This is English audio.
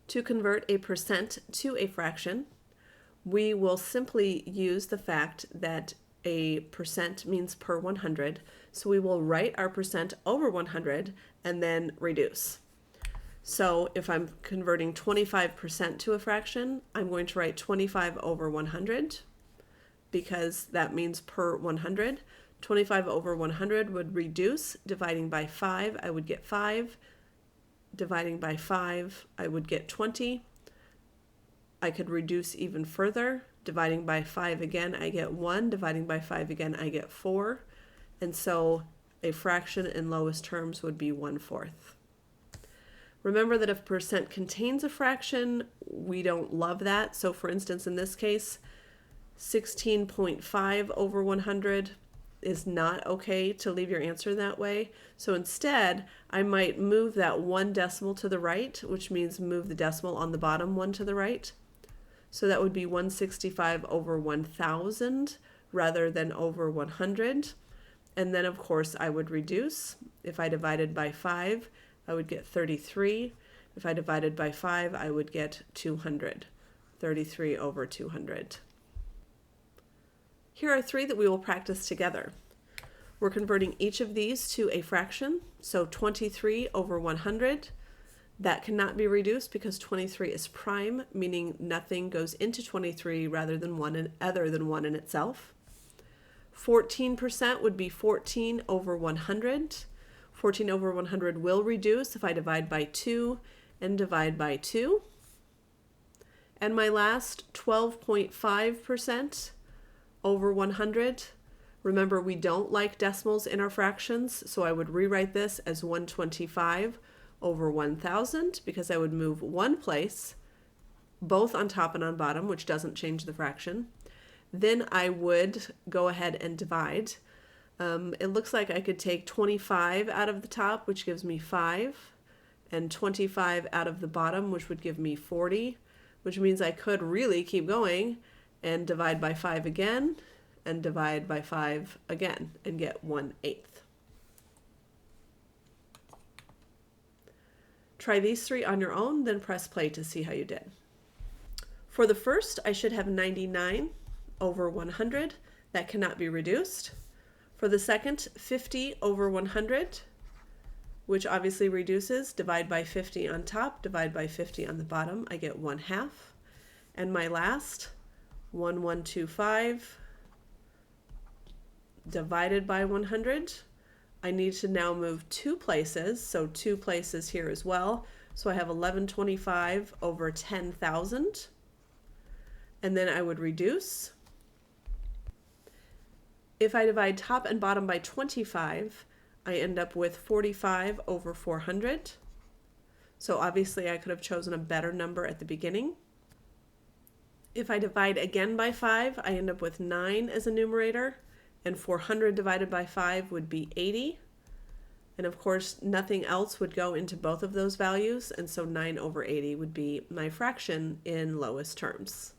To convert a percent to a fraction, we will simply use the fact that a percent means per 100. So we will write our percent over 100 and then reduce. So if I'm converting 25% to a fraction, I'm going to write 25 over 100 because that means per 100. 25 over 100 would reduce. Dividing by 5, I would get 5. Dividing by 5, I would get 20. I could reduce even further. Dividing by 5 again, I get 1. Dividing by 5 again, I get 4. And so a fraction in lowest terms would be 1/4. Remember that if percent contains a fraction, we don't love that. So for instance, in this case, 16.5 over 100 is not okay to leave your answer that way. So instead, I might move that 1 decimal to the right, which means move the decimal on the bottom 1 to the right. So that would be 165 over 1,000 rather than over 100. And then of course I would reduce. If I divided by 5, I would get 33. If I divided by 5, I would get 200. 33 over 200. Here are 3 that we will practice together. We're converting each of these to a fraction. So 23 over 100. That cannot be reduced because 23 is prime, meaning nothing goes into 23 rather than other than 1 in itself. 14% would be 14 over 100. 14 over 100 will reduce if I divide by 2 and divide by 2. And my last 12.5% over 100. Remember, we don't like decimals in our fractions, so I would rewrite this as 125 over 1,000 because I would move 1 place, both on top and on bottom, which doesn't change the fraction. Then I would go ahead and divide. It looks like I could take 25 out of the top, which gives me 5, and 25 out of the bottom, which would give me 40, which means I could really keep going and divide by 5 again, and divide by 5 again, and get 1/8. Try these 3 on your own, then press play to see how you did. For the first, I should have 99 over 100. That cannot be reduced. For the second, 50 over 100, which obviously reduces. Divide by 50 on top, divide by 50 on the bottom. I get 1/2. And my last, 1125 divided by 100. I need to now move 2 places, so 2 places here as well. So I have 1125 over 10,000. And then I would reduce. If I divide top and bottom by 25, I end up with 45 over 400. So obviously I could have chosen a better number at the beginning. If I divide again by 5, I end up with 9 as a numerator, and 400 divided by 5 would be 80. And of course, nothing else would go into both of those values, and so 9 over 80 would be my fraction in lowest terms.